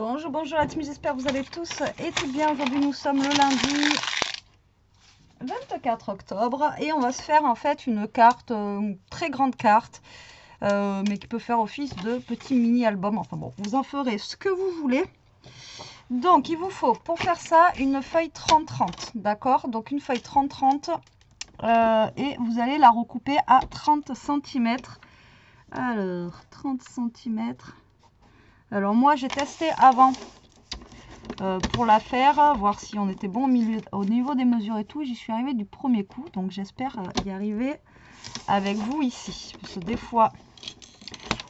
Bonjour, bonjour la team, j'espère que vous allez tous et toutes bien. Aujourd'hui nous sommes le lundi 24 octobre et on va se faire en fait une carte, une très grande carte, mais qui peut faire office de petit mini album. Enfin bon, vous en ferez ce que vous voulez. Donc il vous faut pour faire ça une feuille 30-30, d'accord? Donc une feuille 30-30 et vous allez la recouper à 30 cm. Alors 30 cm. Alors moi j'ai testé avant pour la faire, voir si on était bon au niveau des mesures et tout. J'y suis arrivée du premier coup, donc j'espère y arriver avec vous ici. Parce que des fois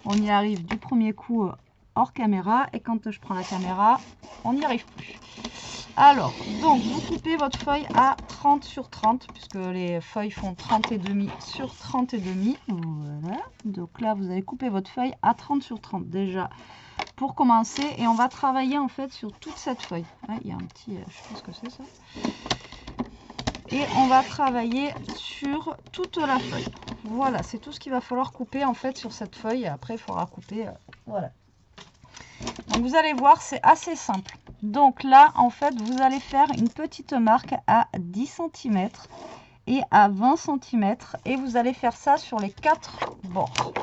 on y arrive du premier coup hors caméra et quand je prends la caméra on n'y arrive plus. Alors donc vous coupez votre feuille à 30 sur 30 puisque les feuilles font 30 et demi sur 30 et demi. Voilà, donc là vous allez couper votre feuille à 30 sur 30 déjà pour commencer, et on va travailler en fait sur toute cette feuille. Ouais, il y a un petit, je sais pas ce que c'est ça. Et on va travailler sur toute la feuille. Voilà, c'est tout ce qu'il va falloir couper en fait sur cette feuille. Et après, il faudra couper, voilà. Donc vous allez voir, c'est assez simple. Donc là, en fait, vous allez faire une petite marque à 10 cm et à 20 cm. Et vous allez faire ça sur les 4 bords.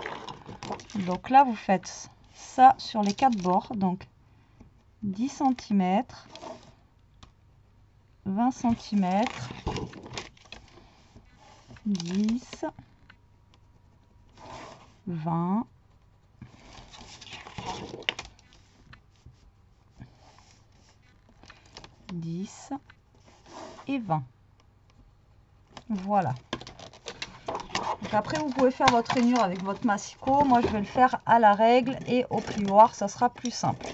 Donc là, vous faites ça sur les 4 bords. Donc 10 cm, 20 cm, 10, 20, 10 et 20. Voilà. Donc après vous pouvez faire votre rainure avec votre massicot. Moi je vais le faire à la règle et au plioir, ça sera plus simple.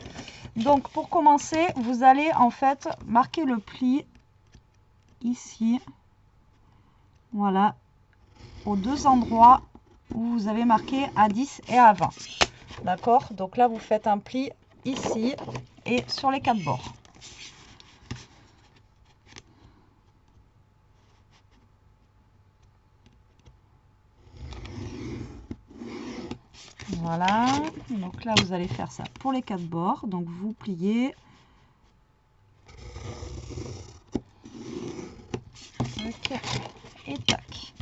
Donc pour commencer, vous allez en fait marquer le pli ici. Voilà, aux deux endroits où vous avez marqué à 10 et à 20. D'accord? Donc là vous faites un pli ici et sur les 4 bords. Voilà, donc là vous allez faire ça pour les 4 bords. Donc vous pliez. Okay. Et tac.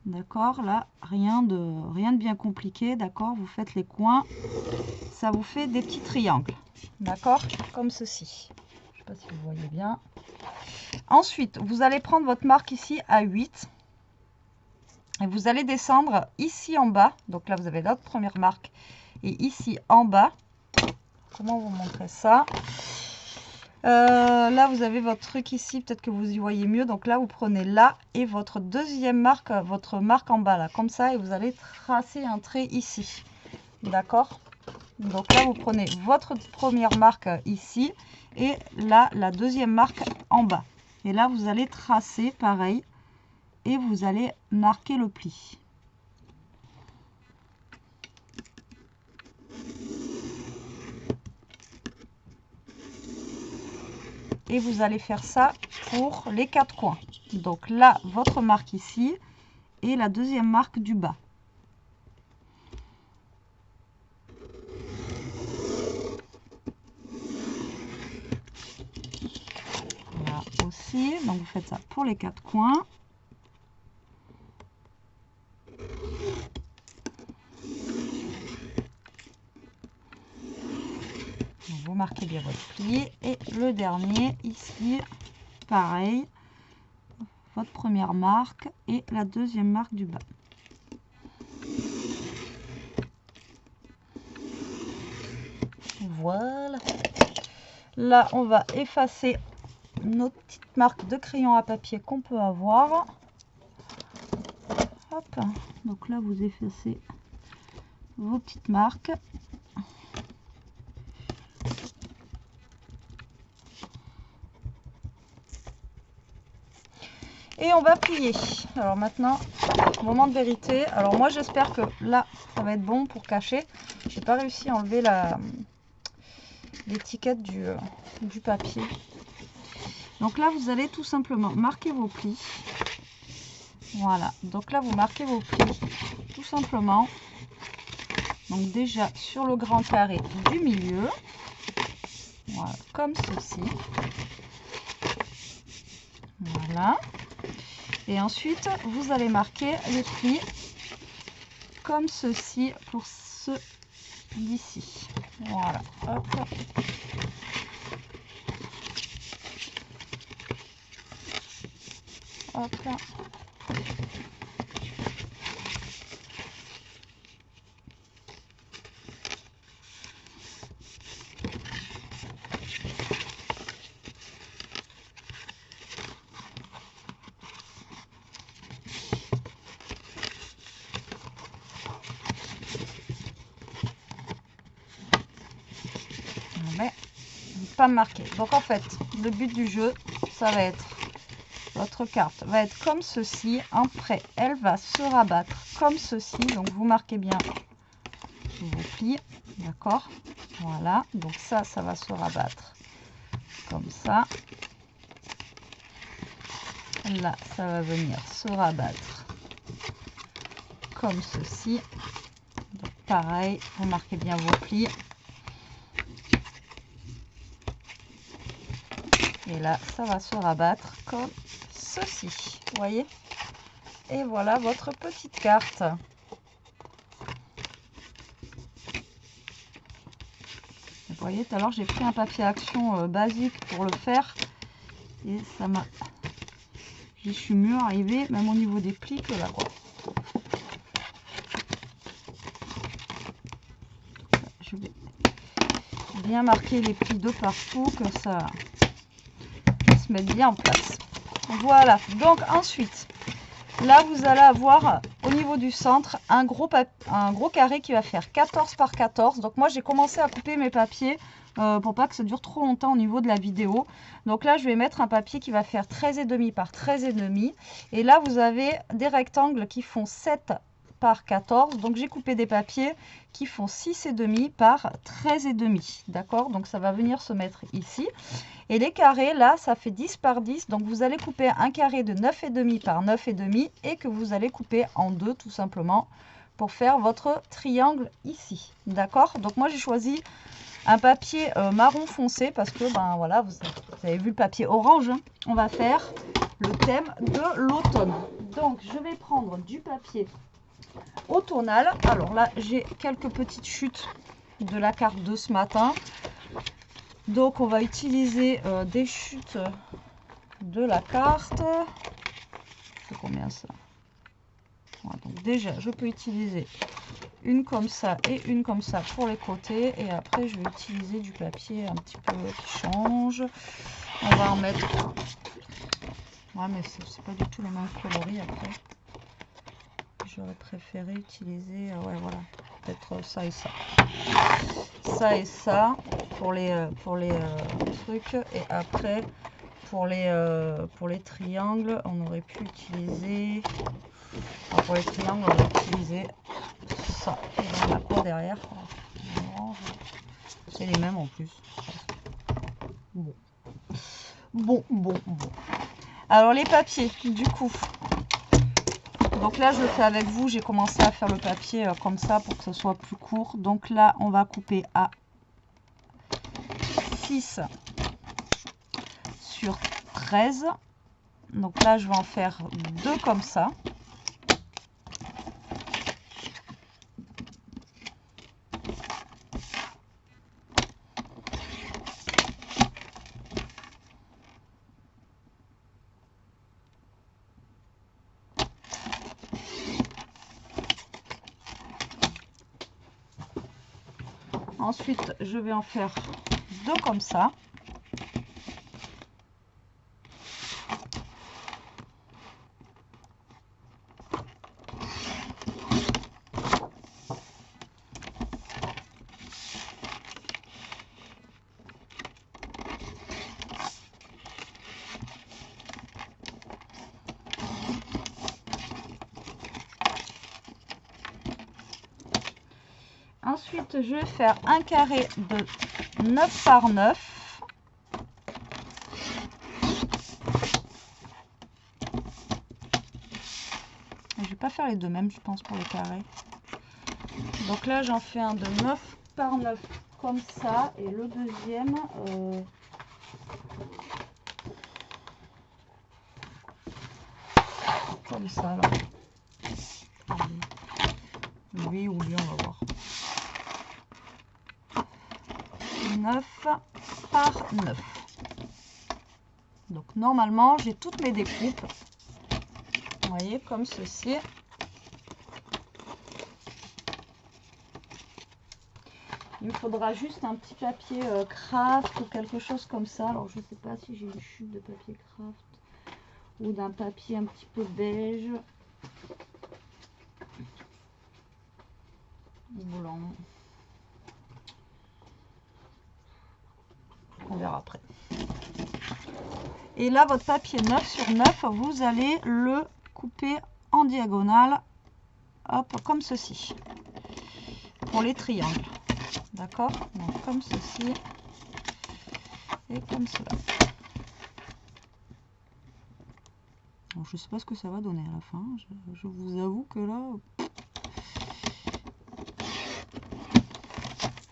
D'accord, là rien de bien compliqué. D'accord, vous faites les coins, ça vous fait des petits triangles. D'accord, comme ceci. Je sais pas si vous voyez bien. Ensuite, vous allez prendre votre marque ici à 8. Et vous allez descendre ici en bas. Donc là, vous avez votre première marque. Et ici en bas, comment vous montrer ça? Là, vous avez votre truc ici. Peut-être que vous y voyez mieux. Donc là, vous prenez là et votre deuxième marque, votre marque en bas là, comme ça. Et vous allez tracer un trait ici. D'accord? Donc là, vous prenez votre première marque ici. Et là, la deuxième marque en bas. Et là, vous allez tracer pareil. Et vous allez marquer le pli. Et vous allez faire ça pour les 4 coins. Donc là, votre marque ici et la deuxième marque du bas. Là aussi, donc vous faites ça pour les 4 coins. Vous marquez bien votre pli et le dernier ici pareil, votre première marque et la deuxième marque du bas. Voilà, là on va effacer nos petites marques de crayon à papier qu'on peut avoir. Hop, donc là vous effacez vos petites marques. Et on va plier. Alors maintenant, moment de vérité. Alors moi j'espère que là, ça va être bon pour cacher. J'ai pas réussi à enlever l'étiquette du papier. Donc là, vous allez tout simplement marquer vos plis. Voilà. Donc là, vous marquez vos plis tout simplement. Donc déjà sur le grand carré du milieu. Voilà, comme ceci. Voilà. Et ensuite, vous allez marquer les plis comme ceci pour ceux d'ici. Voilà. Hop. Hop. Mais pas marqué. Donc en fait, le but du jeu, ça va être, votre carte va être comme ceci. Après, elle va se rabattre comme ceci. Donc vous marquez bien vos plis, d'accord? Voilà. Donc ça va se rabattre comme ça. Là, ça va venir se rabattre comme ceci. Donc pareil, vous marquez bien vos plis. Et là, ça va se rabattre comme ceci. Vous voyez? Et voilà votre petite carte. Vous voyez, tout à l'heure, j'ai pris un papier action basique pour le faire. Et ça m'a... Je suis mieux arrivée, même au niveau des plis, que là, quoi. Je vais bien marquer les plis de partout, que ça se mette bien en place. Voilà. Donc ensuite, là, vous allez avoir au niveau du centre un gros carré qui va faire 14 par 14. Donc moi, j'ai commencé à couper mes papiers pour pas que ça dure trop longtemps au niveau de la vidéo. Donc là, je vais mettre un papier qui va faire 13,5 par 13,5. Et là, vous avez des rectangles qui font 7 par 14. Donc j'ai coupé des papiers qui font 6,5 par 13,5. D'accord? Donc ça va venir se mettre ici. Et les carrés, là, ça fait 10 par 10. Donc, vous allez couper un carré de 9,5 par 9,5 et que vous allez couper en deux, tout simplement, pour faire votre triangle ici. D'accord? Donc, moi, j'ai choisi un papier marron foncé parce que, ben voilà, vous avez vu le papier orange. Hein. On va faire le thème de l'automne. Donc, je vais prendre du papier automnal. Alors là, j'ai quelques petites chutes de la carte de ce matin. Donc on va utiliser des chutes de la carte. C'est combien ça? Voilà, donc déjà je peux utiliser une comme ça et une comme ça pour les côtés. Et après je vais utiliser du papier un petit peu qui change. On va en mettre... Ouais, mais c'est pas du tout le même coloris après. J'aurais préféré utiliser... ouais, voilà. Peut-être ça et ça. Ça et ça pour les trucs. Et après, pour les triangles, on aurait pu utiliser... Enfin, pour les triangles, on aurait utilisé ça. Et on a quoi derrière? C'est les mêmes en plus. Bon. Alors, les papiers, du coup... Donc là, je le fais avec vous. J'ai commencé à faire le papier comme ça pour que ce soit plus court. Donc là, on va couper à 6 sur 13. Donc là, je vais en faire 2 comme ça. Ensuite, je vais en faire 2 comme ça. Ensuite, je vais faire un carré de 9 par 9. Je vais pas faire les deux mêmes, je pense, pour les carrés. Donc là, j'en fais un de 9 par 9 comme ça, et le deuxième comme ça là. Lui ou lui, on va voir. 9 par 9. Donc normalement j'ai toutes mes découpes, vous voyez, comme ceci. Il me faudra juste un petit papier craft ou quelque chose comme ça. Alors je ne sais pas si j'ai une chute de papier craft ou d'un papier un petit peu beige, blanc. On verra après. Et là, votre papier 9 sur 9, vous allez le couper en diagonale, hop, comme ceci, pour les triangles. D'accord? Donc comme ceci et comme cela. Alors, je ne sais pas ce que ça va donner à la fin. Je vous avoue que là...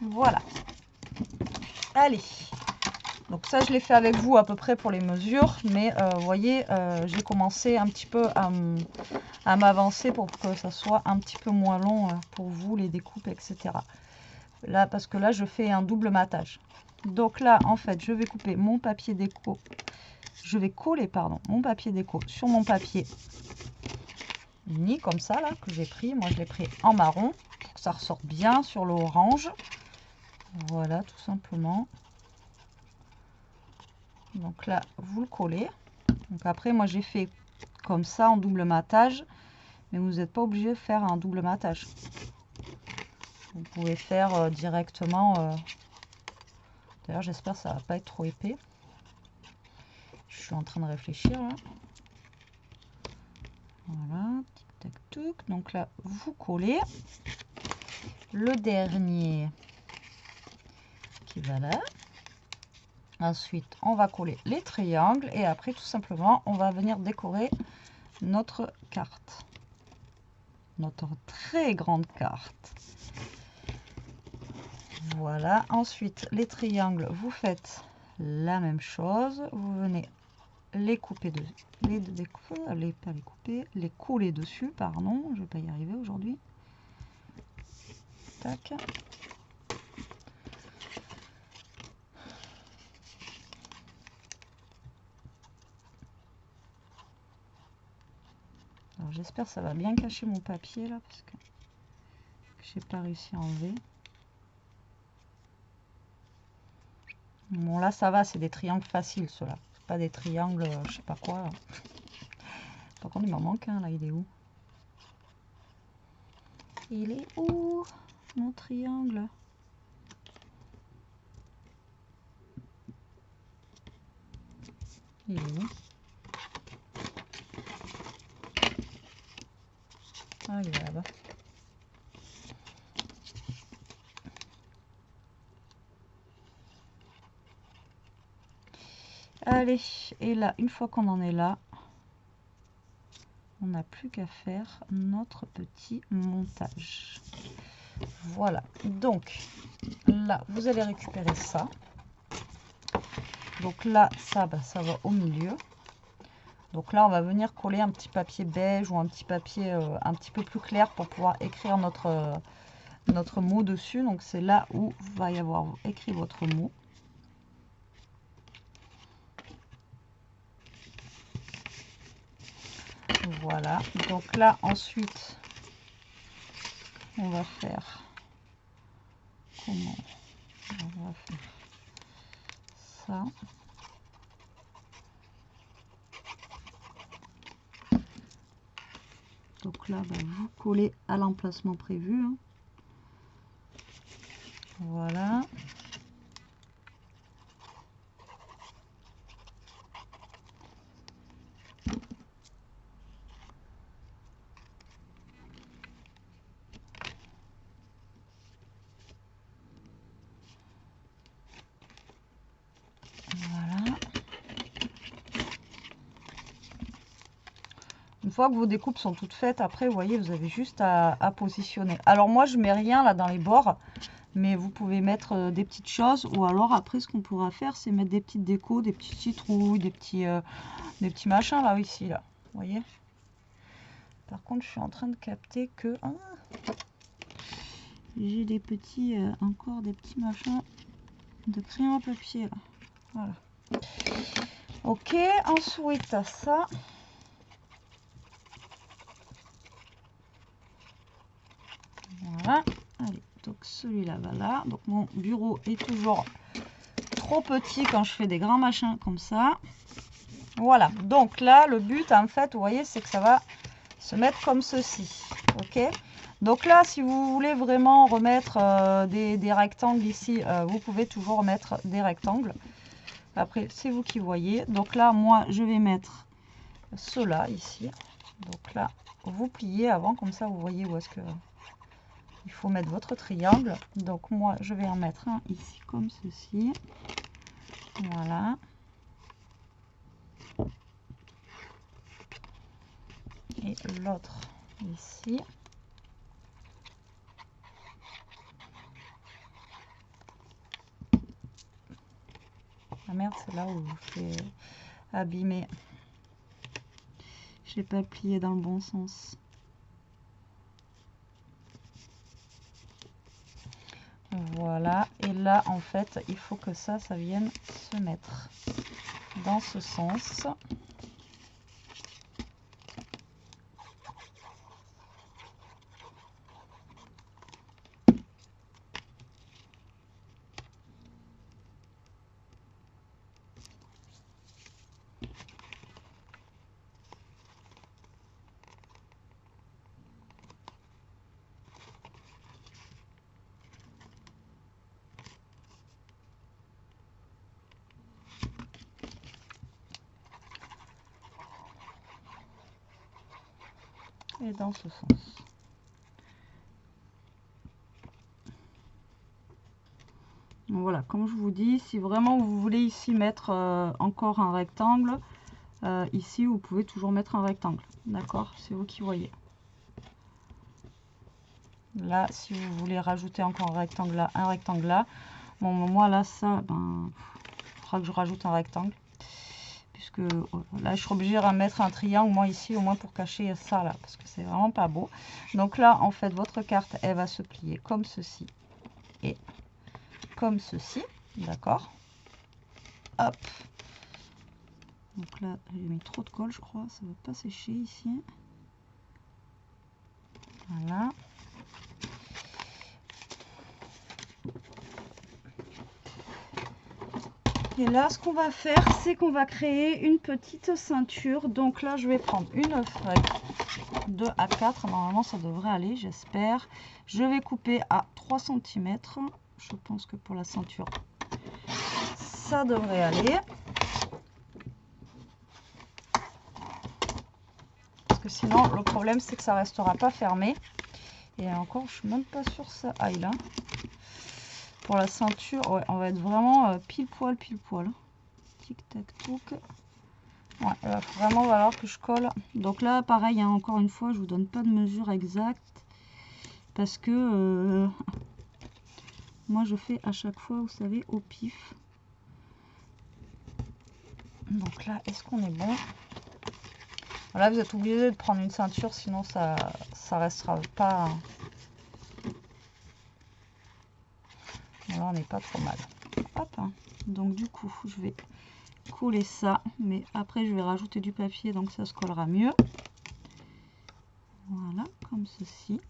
Voilà. Allez. Donc ça, je l'ai fait avec vous à peu près pour les mesures. Mais vous voyez, j'ai commencé un petit peu à m'avancer pour que ça soit un petit peu moins long pour vous, les découpes, etc. Là, parce que là, je fais un double matage. Donc là, en fait, je vais couper mon papier déco. Je vais coller, pardon, mon papier déco sur mon papier uni, comme ça, là, que j'ai pris. Moi, je l'ai pris en marron, pour que ça ressorte bien sur l'orange. Voilà, tout simplement. Donc là, vous le collez. Donc après, moi, j'ai fait comme ça, en double matage. Mais vous n'êtes pas obligé de faire un double matage. Vous pouvez faire directement... D'ailleurs, j'espère que ça va pas être trop épais. Je suis en train de réfléchir là. Voilà, tic tac touc. Donc là, vous collez. Le dernier qui va là. Ensuite, on va coller les triangles et après, tout simplement, on va venir décorer notre carte. Notre très grande carte. Voilà. Ensuite, les triangles, vous faites la même chose. Vous venez les couper les coller dessus, pardon, je vais pas y arriver aujourd'hui. Tac. Alors j'espère que ça va bien cacher mon papier là parce que j'ai pas réussi à enlever. Bon là ça va, c'est des triangles faciles ceux-là, pas des triangles je sais pas quoi. Par contre il m'en manque un là, il est où? Il est où mon triangle? Il est où? Ah il est là-bas. Allez, et là, une fois qu'on en est là, on n'a plus qu'à faire notre petit montage. Voilà, donc là, vous allez récupérer ça. Donc là, ça va au milieu. Donc là, on va venir coller un petit papier beige ou un petit papier un petit peu plus clair pour pouvoir écrire notre mot dessus. Donc c'est là où va y avoir écrit votre mot. Voilà, donc là ensuite on va faire comment? On va faire ça. Donc là, vous collez à l'emplacement prévu. Hein. Voilà. Voilà. Une fois que vos découpes sont toutes faites, après, vous voyez, vous avez juste à positionner. Alors moi, je mets rien là dans les bords Mais vous pouvez mettre des petites choses, ou alors après ce qu'on pourra faire, c'est mettre des petites décos, des petites citrouilles, des petits machins là, ici, là. Vous voyez? Par contre, je suis en train de capter que j'ai des petits, encore des petits machins de crayon à papier là. Voilà. Ok, ensuite à ça. Voilà. Allez, donc celui-là va là. Donc mon bureau est toujours trop petit quand je fais des grands machins comme ça. Voilà. Donc là, le but en fait, vous voyez, c'est que ça va se mettre comme ceci. Ok. Donc là, si vous voulez vraiment remettre des rectangles ici, vous pouvez toujours mettre des rectangles. Après, c'est vous qui voyez. Donc là, moi, je vais mettre cela ici. Donc là, vous pliez avant, comme ça, vous voyez où est-ce que il faut mettre votre triangle. Donc moi, je vais en mettre un ici, comme ceci. Voilà. Et l'autre ici. Ah merde, c'est là où j'ai abîmé. Je n'ai pas plié dans le bon sens. Voilà. Et là, en fait, il faut que ça vienne se mettre dans ce sens. Et dans ce sens. Voilà, comme je vous dis, si vraiment vous voulez ici mettre encore un rectangle, ici vous pouvez toujours mettre un rectangle. D'accord? C'est vous qui voyez. Là, si vous voulez rajouter encore un rectangle là, bon, moi là, ça, ben, il faudra que je rajoute un rectangle. Puisque là, je suis obligée de mettre un triangle, moi ici, au moins pour cacher ça là, parce que c'est vraiment pas beau. Donc là, en fait, votre carte, elle va se plier comme ceci et comme ceci. D'accord? Hop. Donc là, j'ai mis trop de colle, je crois. Ça ne va pas sécher ici. Voilà. Et là, ce qu'on va faire, c'est qu'on va créer une petite ceinture. Donc là, je vais prendre une feuille de A4. Normalement, ça devrait aller, j'espère. Je vais couper à 3 cm. Je pense que pour la ceinture, ça devrait aller. Parce que sinon, le problème, c'est que ça restera pas fermé. Et encore, je suis même pas sûre que ça aille là. Pour la ceinture, ouais, on va être vraiment pile poil. Tic tac touc. Ouais, il va vraiment falloir que je colle. Donc là, pareil, hein, encore une fois, je vous donne pas de mesure exacte. Parce que moi, je fais à chaque fois, vous savez, au pif. Donc là, est-ce qu'on est bon? Là, vous êtes obligé de prendre une ceinture, sinon ça restera pas. Là, on n'est pas trop mal. Hop. Donc du coup, je vais coller ça, mais après je vais rajouter du papier, donc ça se collera mieux. Voilà, comme ceci.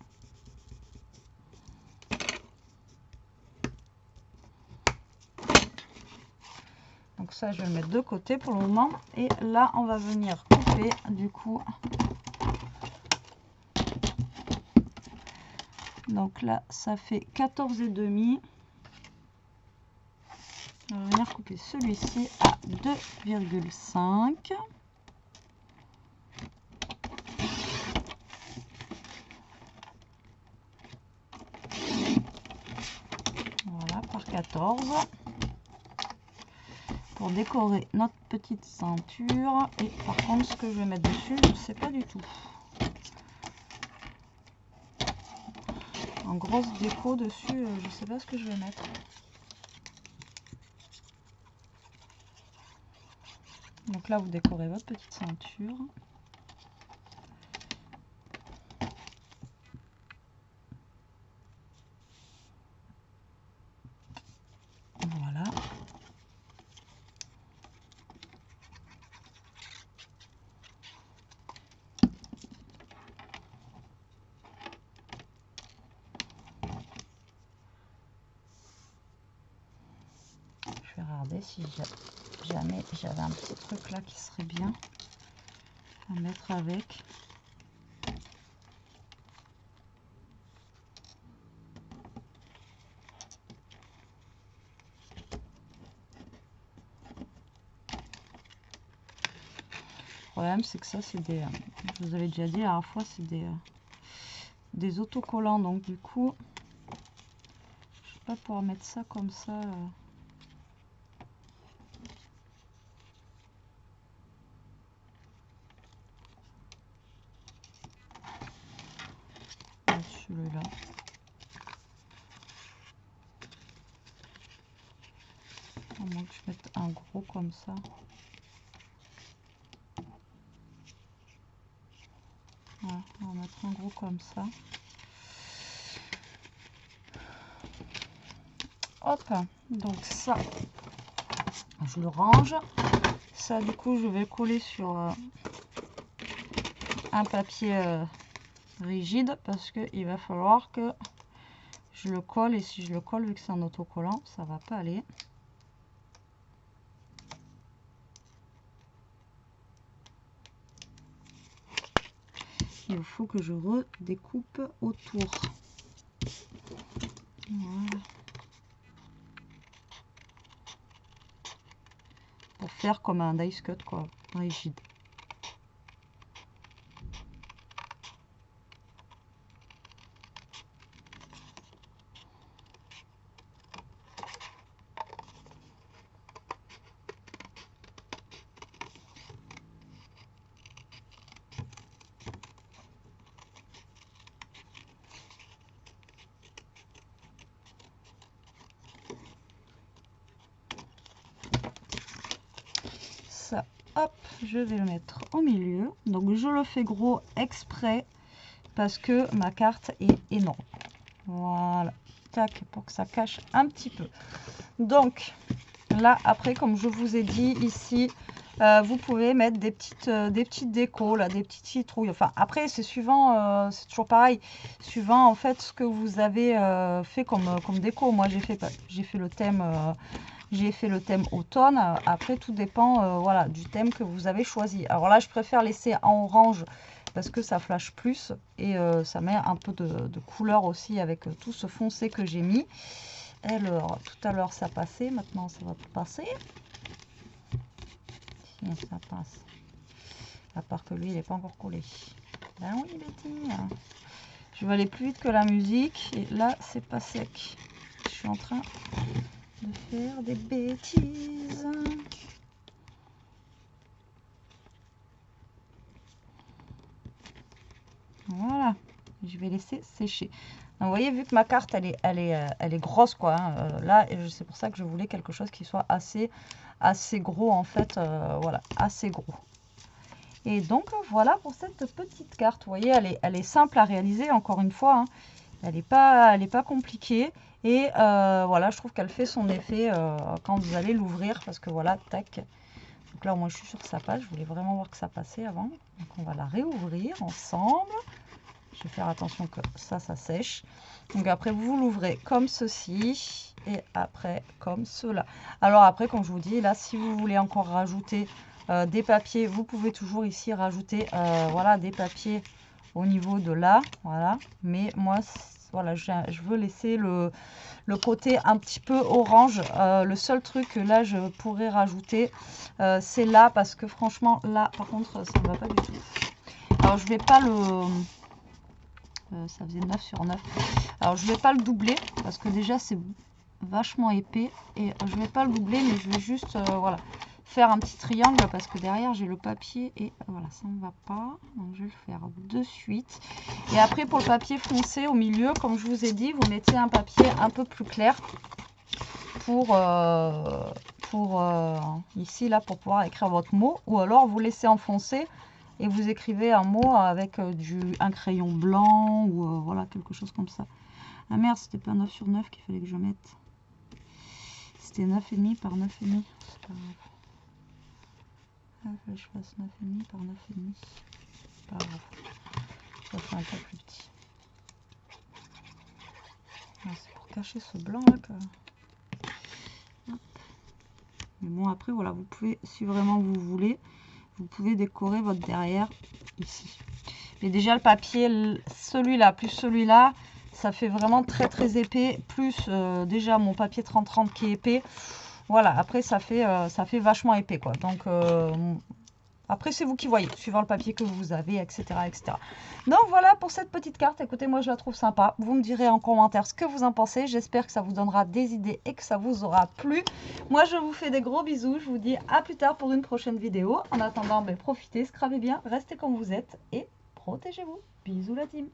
Donc ça, je vais le mettre de côté pour le moment. Et là, on va venir couper, du coup. Donc là, ça fait 14,5. On va venir couper celui-ci à 2,5. Voilà, par 14. Pour décorer notre petite ceinture. Et par contre, ce que je vais mettre dessus, je ne sais pas du tout. en grosse déco dessus, je sais pas ce que je vais mettre. Donc là, vous décorez votre petite ceinture. Voilà. Je vais regarder si jamais j'avais un petit truc là qui serait bien à mettre avec. Le problème c'est que ça c'est des, je vous avais déjà dit la dernière fois, c'est des autocollants, donc du coup je vais pas pouvoir mettre ça comme ça. Celui-là. À moins que je mette un gros comme ça. Voilà, on va mettre un gros comme ça. Hop, donc ça, je le range. Ça, du coup, je vais le coller sur un papier rigide parce qu'il va falloir que je le colle. Et si je le colle, vu que c'est un autocollant, ça va pas aller. Il faut que je redécoupe autour. Voilà. Pour faire comme un dice cut, quoi, rigide. Ça, hop, je vais le mettre au milieu. Donc je le fais gros exprès parce que ma carte est énorme. Voilà, tac, pour que ça cache un petit peu. Donc là, après, comme je vous ai dit ici, vous pouvez mettre des petites décos, là, des petites citrouilles. Enfin, après, c'est suivant, c'est toujours pareil, suivant en fait ce que vous avez fait comme déco. Moi, j'ai fait le thème. J'ai fait le thème automne. Après, tout dépend voilà, du thème que vous avez choisi. Alors là, je préfère laisser en orange parce que ça flash plus et ça met un peu de couleur aussi avec tout ce foncé que j'ai mis. Alors, tout à l'heure, ça passait. Maintenant, ça va passer. Si, ça passe. À part que lui, il n'est pas encore collé. Ben oui, Betty. Je vais aller plus vite que la musique. Et là, c'est pas sec. Je suis en train de faire des bêtises. Voilà, je vais laisser sécher. Donc, vous voyez, vu que ma carte elle est grosse quoi, hein, là c'est pour ça que je voulais quelque chose qui soit assez gros en fait, voilà, assez gros. Et donc voilà pour cette petite carte. Vous voyez, elle est simple à réaliser encore une fois, hein. Elle n'est pas compliquée. Et voilà, je trouve qu'elle fait son effet quand vous allez l'ouvrir. Parce que voilà, tac. Donc là, au moins, je suis sûre que ça passe. Je voulais vraiment voir que ça passait avant. Donc on va la réouvrir ensemble. Je vais faire attention que ça sèche. Donc après, vous l'ouvrez comme ceci. Et après, comme cela. Alors après, comme je vous dis, là, si vous voulez encore rajouter des papiers, vous pouvez toujours ici rajouter voilà, des papiers au niveau de là. Voilà. Mais moi, voilà, je veux laisser le côté un petit peu orange. Le seul truc que là, je pourrais rajouter, c'est là. Parce que franchement, là, par contre, ça ne va pas du tout. Alors, je vais pas le... ça faisait 9 sur 9. Alors, je vais pas le doubler. Parce que déjà, c'est vachement épais. Et je vais pas le doubler, mais je vais juste, voilà, faire un petit triangle parce que derrière j'ai le papier et voilà, ça ne va pas. Donc je vais le faire de suite. Et après pour le papier foncé au milieu, comme je vous ai dit, vous mettez un papier un peu plus clair pour ici là pour pouvoir écrire votre mot, ou alors vous laissez enfoncer et vous écrivez un mot avec un crayon blanc ou voilà, quelque chose comme ça. Ah merde, c'était pas 9 sur 9 qu'il fallait que je mette. C'était 9,5 par 9,5. C'est pas grave. Ah, il fallait que je fasse 9,5 par 9,5. C'est pas grave. Ça fait un peu plus petit. Ah, c'est pour cacher ce blanc là que... Mais bon, après, voilà, vous pouvez, si vraiment vous voulez, vous pouvez décorer votre derrière ici. Mais déjà, le papier, celui-là, plus celui-là, ça fait vraiment très, très épais. Plus, déjà, mon papier 30-30 qui est épais. Voilà, après, ça fait vachement épais, quoi. Donc, après, c'est vous qui voyez, suivant le papier que vous avez, etc., etc. Donc, voilà pour cette petite carte. Écoutez, moi, je la trouve sympa. Vous me direz en commentaire ce que vous en pensez. J'espère que ça vous donnera des idées et que ça vous aura plu. Moi, je vous fais des gros bisous. Je vous dis à plus tard pour une prochaine vidéo. En attendant, profitez, scravez bien, restez comme vous êtes et protégez-vous. Bisous la team.